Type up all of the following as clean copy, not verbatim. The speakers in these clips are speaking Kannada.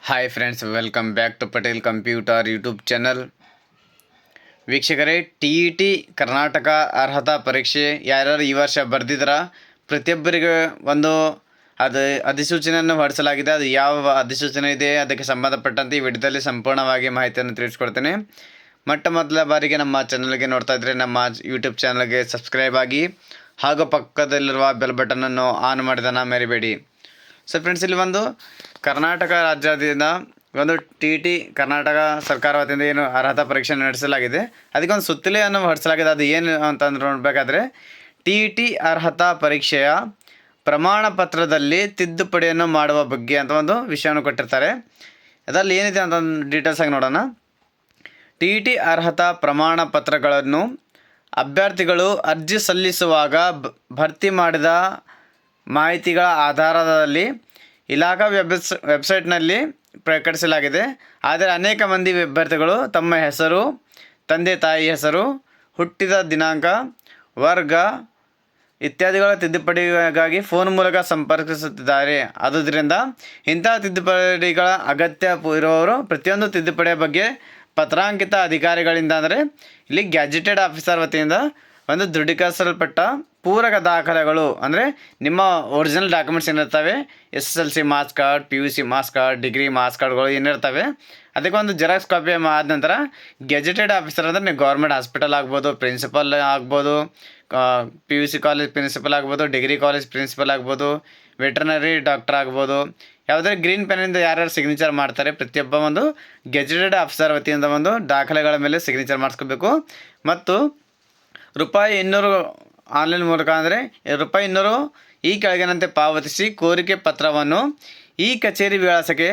Hi friends, welcome back to Patel computer YouTube channel. ವೀಕ್ಷಕರೇ, TET ಕರ್ನಾಟಕ ಅರ್ಹತಾ ಪರೀಕ್ಷೆ ಯಾರ್ಯಾರು ಈ ವರ್ಷ ಬರೆದಿದ್ದೀರಾ ಪ್ರತಿಯೊಬ್ಬರಿಗೆ ಒಂದು ಅಧಿಸೂಚನೆಯನ್ನು ಹೊರಡಿಸಲಾಗಿದೆ. ಅದು ಯಾವ ಅಧಿಸೂಚನೆ ಇದೆ ಅದಕ್ಕೆ ಸಂಬಂಧಪಟ್ಟಂತೆ ಈ ವಿಡಿಯೋದಲ್ಲಿ ಸಂಪೂರ್ಣವಾಗಿ ಮಾಹಿತಿಯನ್ನು ತಿಳಿಸ್ಕೊಡ್ತೇನೆ. ಮೊದಲ ಬಾರಿಗೆ ನಮ್ಮ ಚಾನಲ್ಗೆ ನೋಡ್ತಾ ಇದ್ದರೆ ನಮ್ಮ ಯೂಟ್ಯೂಬ್ ಚಾನಲ್ಗೆ ಸಬ್ಸ್ಕ್ರೈಬ್ ಆಗಿ ಹಾಗೂ ಪಕ್ಕದಲ್ಲಿರುವ ಬೆಲ್ ಬಟನನ್ನು ಆನ್ ಮಾಡಿದನ್ನು ಮರಿಬೇಡಿ. ಸೊ ಫ್ರೆಂಡ್ಸ್, ಇಲ್ಲಿ ಒಂದು ಕರ್ನಾಟಕ ರಾಜ್ಯದಿಂದ ಒಂದು TET ಕರ್ನಾಟಕ ಸರ್ಕಾರ ವತಿಯಿಂದ ಏನು ಅರ್ಹತಾ ಪರೀಕ್ಷೆ ನಡೆಸಲಾಗಿದೆ, ಅದಕ್ಕೊಂದು ಸುತ್ತಲೆಯನ್ನು ಹೊರಡಿಸಲಾಗಿದೆ. ಅದು ಏನು ಅಂತಂದ್ರೆ ನೋಡಬೇಕಾದ್ರೆ, TET ಅರ್ಹತಾ ಪರೀಕ್ಷೆಯ ಪ್ರಮಾಣ ಪತ್ರದಲ್ಲಿ ತಿದ್ದುಪಡಿಯನ್ನು ಮಾಡುವ ಬಗ್ಗೆ ಅಂತ ಒಂದು ವಿಷಯವನ್ನು ಕೊಟ್ಟಿರ್ತಾರೆ. ಅದರಲ್ಲಿ ಏನಿದೆ ಅಂತ ಡೀಟೇಲ್ಸ್ ಆಗಿ ನೋಡೋಣ. TET ಅರ್ಹತಾ ಪ್ರಮಾಣ ಪತ್ರಗಳನ್ನು ಅಭ್ಯರ್ಥಿಗಳು ಅರ್ಜಿ ಸಲ್ಲಿಸುವಾಗ ಭರ್ತಿ ಮಾಡಿದ ಮಾಹಿತಿಗಳ ಆಧಾರದಲ್ಲಿ ಇಲಾಖಾ ವೆಬ್ಸೈಟ್ನಲ್ಲಿ ಪ್ರಕಟಿಸಲಾಗಿದೆ. ಆದರೆ ಅನೇಕ ಮಂದಿ ಅಭ್ಯರ್ಥಿಗಳು ತಮ್ಮ ಹೆಸರು, ತಂದೆ ತಾಯಿ ಹೆಸರು, ಹುಟ್ಟಿದ ದಿನಾಂಕ, ವರ್ಗ ಇತ್ಯಾದಿಗಳ ತಿದ್ದುಪಡಿಗಾಗಿ ಫೋನ್ ಮೂಲಕ ಸಂಪರ್ಕಿಸುತ್ತಿದ್ದಾರೆ. ಆದುದರಿಂದ ಇಂತಹ ತಿದ್ದುಪಡಿಗಳ ಅಗತ್ಯ ಇರುವವರು ಪ್ರತಿಯೊಂದು ತಿದ್ದುಪಡಿಯ ಬಗ್ಗೆ ಪತ್ರಾಂಕಿತ ಅಧಿಕಾರಿಗಳಿಂದ, ಅಂದರೆ ಇಲ್ಲಿ ಗ್ಯಾಜೆಟೆಡ್ ಆಫೀಸರ್ ವತಿಯಿಂದ ಒಂದು ದೃಢೀಕರಿಸಲ್ಪಟ್ಟ ಪೂರಕ ದಾಖಲೆಗಳು, ಅಂದರೆ ನಿಮ್ಮ ಒರಿಜಿನಲ್ ಡಾಕ್ಯುಮೆಂಟ್ಸ್ ಏನಿರ್ತವೆ, SSLC marks card, PUC marks card, degree marks ಕಾರ್ಡ್ಗಳು ಏನಿರ್ತವೆ, ಅದಕ್ಕೆ ಒಂದು ಜೆರಾಕ್ಸ್ ಕಾಪಿ ಆದ ನಂತರ ಗೆಜೆಟೆಡ್ ಆಫೀಸರ್ ಅಂದರೆ ನೀವು ಗೌರ್ಮೆಂಟ್ ಹಾಸ್ಪಿಟಲ್ ಆಗ್ಬೋದು, ಪ್ರಿನ್ಸಿಪಲ್ ಆಗ್ಬೋದು, PUC ಕಾಲೇಜ್ ಪ್ರಿನ್ಸಿಪಲ್ ಆಗ್ಬೋದು, ಡಿಗ್ರಿ ಕಾಲೇಜ್ ಪ್ರಿನ್ಸಿಪಲ್ ಆಗ್ಬೋದು, ವೆಟರ್ನರಿ ಡಾಕ್ಟರ್ ಆಗ್ಬೋದು, ಯಾವುದೇ ಗ್ರೀನ್ ಪೆನ್ನಿಂದ ಯಾರ್ಯಾರು ಸಿಗ್ನೇಚರ್ ಮಾಡ್ತಾರೆ ಪ್ರತಿಯೊಬ್ಬ ಒಂದು ಗೆಜೆಟೆಡ್ ಆಫೀಸರ್ ವತಿಯಿಂದ ಒಂದು ದಾಖಲೆಗಳ ಮೇಲೆ ಸಿಗ್ನೇಚರ್ ಮಾಡಿಸ್ಕೋಬೇಕು. ಮತ್ತು ₹200 ಆನ್ಲೈನ್ ಮೂಲಕ, ಅಂದರೆ ₹200 ಈ ಕೆಳಗಿನಂತೆ ಪಾವತಿಸಿ ಕೋರಿಕೆ ಪತ್ರವನ್ನು ಈ ಕಚೇರಿ ವಿಳಾಸಕ್ಕೆ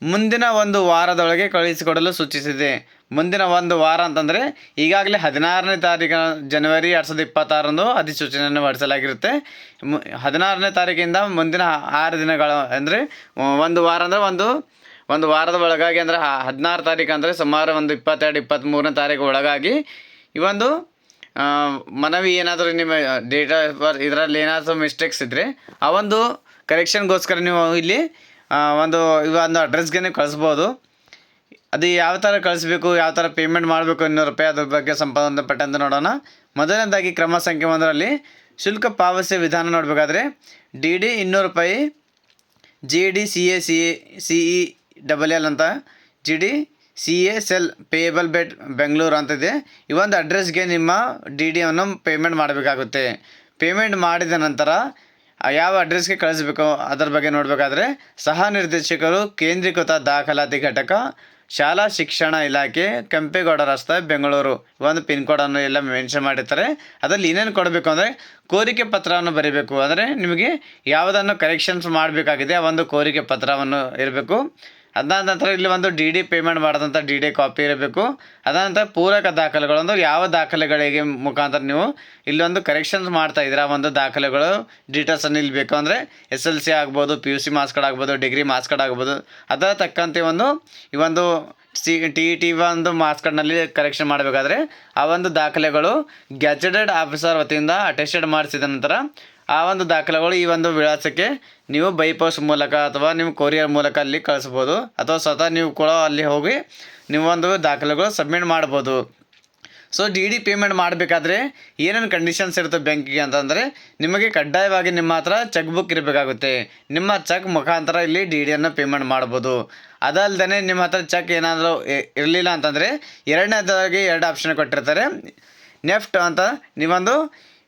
ಮುಂದಿನ ಒಂದು ವಾರದೊಳಗೆ ಕಳುಹಿಸಿಕೊಡಲು ಸೂಚಿಸಿದೆ. ಮುಂದಿನ ಒಂದು ವಾರ ಅಂತಂದರೆ ಈಗಾಗಲೇ 16ನೇ ತಾರೀಕು ಜನವರಿ 2026 ಅಧಿಸೂಚನೆಯನ್ನು ಹೊರಡಿಸಲಾಗಿರುತ್ತೆ. 16ನೇ ತಾರೀಕಿಂದ ಮುಂದಿನ 6 ದಿನಗಳ, ಅಂದರೆ ಒಂದು ವಾರ ಅಂದರೆ ಒಂದು ವಾರದ ಒಳಗಾಗಿ, ಅಂದರೆ 16 ತಾರೀಕು ಅಂದರೆ ಸುಮಾರು ಒಂದು 22-23ನೇ ತಾರೀಕು ಒಳಗಾಗಿ ಈ ಒಂದು ಮನವಿ ಏನಾದರೂ ನಿಮ್ಮ ಡೇಟ್ ಆಫ್ ಬರ್ತ್ ಇದರಲ್ಲಿ ಏನಾದರೂ ಮಿಸ್ಟೇಕ್ಸ್ ಇದ್ದರೆ ಆ ಒಂದು ಕರೆಕ್ಷನ್ಗೋಸ್ಕರ ನೀವು ಇಲ್ಲಿ ಒಂದು ಅಡ್ರೆಸ್ಗೆ ನೀವು ಕಳಿಸ್ಬೋದು. ಅದು ಯಾವ ಥರ ಕಳಿಸ್ಬೇಕು, ಯಾವ ಥರ ಪೇಮೆಂಟ್ ಮಾಡಬೇಕು ₹200 ಅದ್ರ ಬಗ್ಗೆ ಸಂಬಂಧಪಟ್ಟಂತೆ ನೋಡೋಣ. ಮೊದಲನೇದಾಗಿ ಕ್ರಮ ಸಂಖ್ಯೆ 1ರಲ್ಲಿ ಶುಲ್ಕ ಪಾವತಿಯ ವಿಧಾನ ನೋಡಬೇಕಾದ್ರೆ DD ₹200, GD CELL ಅಂತ, GD CA ಸೆಲ್ ಪೇಯಬಲ್ ಬೆಟ್ ಬೆಂಗಳೂರು ಅಂತಿದೆ. ಈ ಒಂದು ಅಡ್ರೆಸ್ಗೆ ನಿಮ್ಮ DD ಅನ್ನು ಪೇಮೆಂಟ್ ಮಾಡಬೇಕಾಗುತ್ತೆ. ಪೇಮೆಂಟ್ ಮಾಡಿದ ನಂತರ ಯಾವ ಅಡ್ರೆಸ್ಗೆ ಕಳಿಸ್ಬೇಕು ಅದರ ಬಗ್ಗೆ ನೋಡಬೇಕಾದ್ರೆ ಸಹ ನಿರ್ದೇಶಕರು, ಕೇಂದ್ರೀಕೃತ ದಾಖಲಾತಿ ಘಟಕ, ಶಾಲಾ ಶಿಕ್ಷಣ ಇಲಾಖೆ, ಕೆಂಪೇಗೌಡ ರಸ್ತೆ, ಬೆಂಗಳೂರು, ಒಂದು ಪಿನ್ ಕೋಡನ್ನು ಎಲ್ಲ ಮೆನ್ಷನ್ ಮಾಡಿರ್ತಾರೆ. ಅದರಲ್ಲಿ ಏನೇನು ಕೊಡಬೇಕು ಅಂದರೆ ಕೋರಿಕೆ ಪತ್ರವನ್ನು ಬರೀಬೇಕು. ಅಂದರೆ ನಿಮಗೆ ಯಾವುದನ್ನು ಕರೆಕ್ಷನ್ಸ್ ಮಾಡಬೇಕಾಗಿದೆ ಆ ಒಂದು ಕೋರಿಕೆ ಪತ್ರವನ್ನು ಇರಬೇಕು. ಅದಾದ ನಂತರ ಇಲ್ಲಿ ಒಂದು DD ಪೇಮೆಂಟ್ ಮಾಡಿದಂಥ DD ಕಾಪಿ ಇರಬೇಕು. ಅದಾದ ನಂತರ ಪೂರಕ ದಾಖಲೆಗಳು, ಅಂದರೆ ಯಾವ ದಾಖಲೆಗಳಿಗೆ ಮುಖಾಂತರ ನೀವು ಇಲ್ಲೊಂದು ಕರೆಕ್ಷನ್ಸ್ ಮಾಡ್ತಾ ಇದ್ದೀರಾ ಒಂದು ದಾಖಲೆಗಳು ಡೀಟೇಲ್ಸನ್ನು ಇಲ್ಲಿ ಬೇಕು. ಅಂದರೆ SSLC ಆಗ್ಬೋದು, PUC ಮಾರ್ಕ್ಸ್ ಕಾರ್ಡ್ ಆಗ್ಬೋದು, ಡಿಗ್ರಿ ಮಾರ್ಕ್ಸ್ ಕಾರ್ಡ್ ಆಗ್ಬೋದು, ಅದರ ತಕ್ಕಂತೆ ಈ ಒಂದು TET ಒಂದು ಮಾರ್ಕ್ಸ್ ಕಾರ್ಡ್ನಲ್ಲಿ ಕರೆಕ್ಷನ್ ಮಾಡಬೇಕಾದ್ರೆ ಆ ಒಂದು ದಾಖಲೆಗಳು ಗ್ಯಾಜೆಟೆಡ್ ಆಫೀಸರ್ ವತಿಯಿಂದ ಅಟೆಸ್ಟೆಡ್ ಮಾಡಿಸಿದ ನಂತರ ಆ ಒಂದು ದಾಖಲೆಗಳು ಈ ಒಂದು ವಿಳಾಸಕ್ಕೆ ನೀವು ಬೈ ಪೋಸ್ಟ್ ಮೂಲಕ ಅಥವಾ ನೀವು ಕೊರಿಯರ್ ಮೂಲಕ ಅಲ್ಲಿ ಕಳಿಸ್ಬೋದು, ಅಥವಾ ಸ್ವತಃ ನೀವು ಕೂಡ ಅಲ್ಲಿ ಹೋಗಿ ನೀವು ಒಂದು ದಾಖಲೆಗಳು ಸಬ್ಮಿಟ್ ಮಾಡ್ಬೋದು. ಸೊ DD ಪೇಮೆಂಟ್ ಮಾಡಬೇಕಾದ್ರೆ ಏನೇನು ಕಂಡೀಷನ್ಸ್ ಇರುತ್ತೆ ಬ್ಯಾಂಕಿಗೆ ಅಂತಂದರೆ, ನಿಮಗೆ ಕಡ್ಡಾಯವಾಗಿ ನಿಮ್ಮ ಹತ್ರ ಚೆಕ್ ಬುಕ್ ಇರಬೇಕಾಗುತ್ತೆ. ನಿಮ್ಮ ಚೆಕ್ ಮುಖಾಂತರ ಇಲ್ಲಿ DDಯನ್ನು ಪೇಮೆಂಟ್ ಮಾಡ್ಬೋದು. ಅದಲ್ಲದೆ ನಿಮ್ಮ ಹತ್ರ ಚೆಕ್ ಏನಾದರೂ ಇರಲಿಲ್ಲ ಅಂತಂದರೆ ಎರಡನೇದಾಗಿ 2 ಆಪ್ಷನ್ ಕೊಟ್ಟಿರ್ತಾರೆ. ನೆಫ್ಟ್ ಅಂತ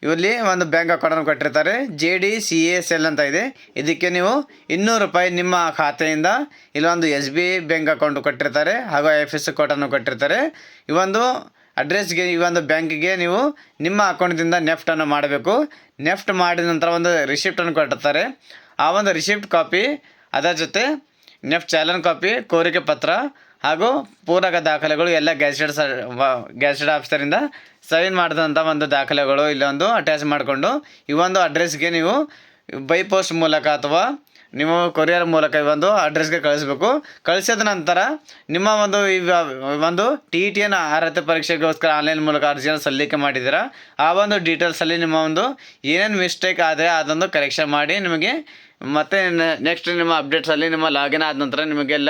ಇಲ್ಲಿ ಒಂದು ಬ್ಯಾಂಕ್ ಅಕೌಂಟನ್ನು ಕೊಟ್ಟಿರ್ತಾರೆ, JD CA ಸೆಲ್ ಅಂತ ಇದೆ. ಇದಕ್ಕೆ ನೀವು ₹200 ನಿಮ್ಮ ಖಾತೆಯಿಂದ ಇಲ್ಲೊಂದು SBI ಬ್ಯಾಂಕ್ ಅಕೌಂಟ್ ಕೊಟ್ಟಿರ್ತಾರೆ, ಹಾಗೂ IFSC ಕೋಡನ್ನು ಕೊಟ್ಟಿರ್ತಾರೆ. ಈ ಒಂದು ಅಡ್ರೆಸ್ಗೆ ಈ ಒಂದು ಬ್ಯಾಂಕಿಗೆ ನೀವು ನಿಮ್ಮ ಅಕೌಂಟಿಂದ ನೆಫ್ಟನ್ನು ಮಾಡಬೇಕು. ನೆಫ್ಟ್ ಮಾಡಿದ ನಂತರ ಒಂದು ರಿಸಿಪ್ಟನ್ನು ಕೊಟ್ಟಿರ್ತಾರೆ. ಆ ಒಂದು ರಿಸಿಪ್ಟ್ ಕಾಪಿ, ಅದರ ಜೊತೆ ನೆಫ್ಟ್ ಚಾಲನ್ ಕಾಪಿ, ಕೋರಿಕೆ ಪತ್ರ ಹಾಗೂ ಪೂರಕ ದಾಖಲೆಗಳು ಎಲ್ಲ ಗ್ಯಾಜೆಟೆಡ್ ಆಫೀಸರಿಂದ ಸೈನ್ ಮಾಡಿದಂಥ ಒಂದು ದಾಖಲೆಗಳು ಇಲ್ಲೊಂದು ಅಟ್ಯಾಚ್ ಮಾಡಿಕೊಂಡು ಈ ಒಂದು ಅಡ್ರೆಸ್ಗೆ ನೀವು ಬೈ ಪೋಸ್ಟ್ ಮೂಲಕ ಅಥವಾ ನೀವು ಕೊರಿಯರ್ ಮೂಲಕ ಈ ಒಂದು ಅಡ್ರೆಸ್ಗೆ ಕಳಿಸ್ಬೇಕು. ಕಳಿಸಿದ ನಂತರ ನಿಮ್ಮ ಒಂದು TETನ ಅರ್ಹತೆ ಪರೀಕ್ಷೆಗೋಸ್ಕರ ಆನ್ಲೈನ್ ಮೂಲಕ ಅರ್ಜಿಯನ್ನು ಸಲ್ಲಿಕೆ ಮಾಡಿದ್ದೀರಾ, ಆ ಒಂದು ಡೀಟೇಲ್ಸಲ್ಲಿ ನಿಮ್ಮ ಏನೇನು ಮಿಸ್ಟೇಕ್ ಆದರೆ ಅದೊಂದು ಕರೆಕ್ಷನ್ ಮಾಡಿ ನಿಮಗೆ ಮತ್ತು ನೆಕ್ಸ್ಟ್ ನಿಮ್ಮ ಅಪ್ಡೇಟ್ಸಲ್ಲಿ ನಿಮ್ಮ ಲಾಗಿನ್ ಆದ ನಂತರ ನಿಮಗೆಲ್ಲ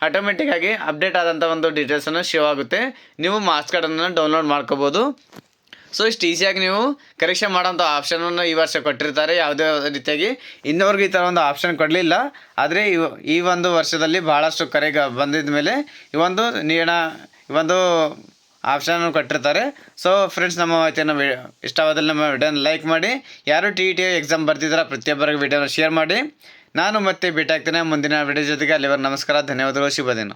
ಆಟೋಮೆಟಿಕ್ಕಾಗಿ ಅಪ್ಡೇಟ್ ಆದಂಥ ಒಂದು ಡೀಟೇಲ್ಸನ್ನು ಶೋ ಆಗುತ್ತೆ. ನೀವು ಮಾರ್ಕ್ಸ್ ಕಾರ್ಡನ್ನು ಡೌನ್ಲೋಡ್ ಮಾಡ್ಕೋಬೋದು. ಸೊ ಇಷ್ಟು ಈಸಿಯಾಗಿ ನೀವು ಕರೆಕ್ಷನ್ ಮಾಡೋಂಥ ಆಪ್ಷನನ್ನು ಈ ವರ್ಷ ಕೊಟ್ಟಿರ್ತಾರೆ. ಯಾವುದೇ ರೀತಿಯಾಗಿ ಇನ್ನವರೆಗೂ ಈ ಥರ ಒಂದು ಆಪ್ಷನ್ ಕೊಡಲಿಲ್ಲ. ಆದರೆ ಈ ಒಂದು ವರ್ಷದಲ್ಲಿ ಭಾಳಷ್ಟು ಕರೆಗೆ ಬಂದಿದ ಮೇಲೆ ಈ ಒಂದು ಆಪ್ಷನನ್ನು ಕೊಟ್ಟಿರ್ತಾರೆ. ಸೊ ಫ್ರೆಂಡ್ಸ್, ನಮ್ಮ ಮಾಹಿತಿಯನ್ನು ಇಷ್ಟವಾದಲ್ಲಿ ನಮ್ಮ ವಿಡಿಯೋನ ಲೈಕ್ ಮಾಡಿ. ಯಾರು TET ಎಕ್ಸಾಮ್ ಬರ್ತಿದ್ದಾರೆ ಪ್ರತಿಯೊಬ್ಬರಿಗೆ ವಿಡಿಯೋನ ಶೇರ್ ಮಾಡಿ. ನಾನು ಮತ್ತೆ ಭೇಟಿ ಆಗ್ತೇನೆ ಮುಂದಿನ ವಿಡಿಯೋ ಜೊತೆಗೆ. ಅಲ್ಲಿವರೆಗೆ ನಮಸ್ಕಾರ, ಧನ್ಯವಾದಗಳು, ಶುಭ ದಿನ.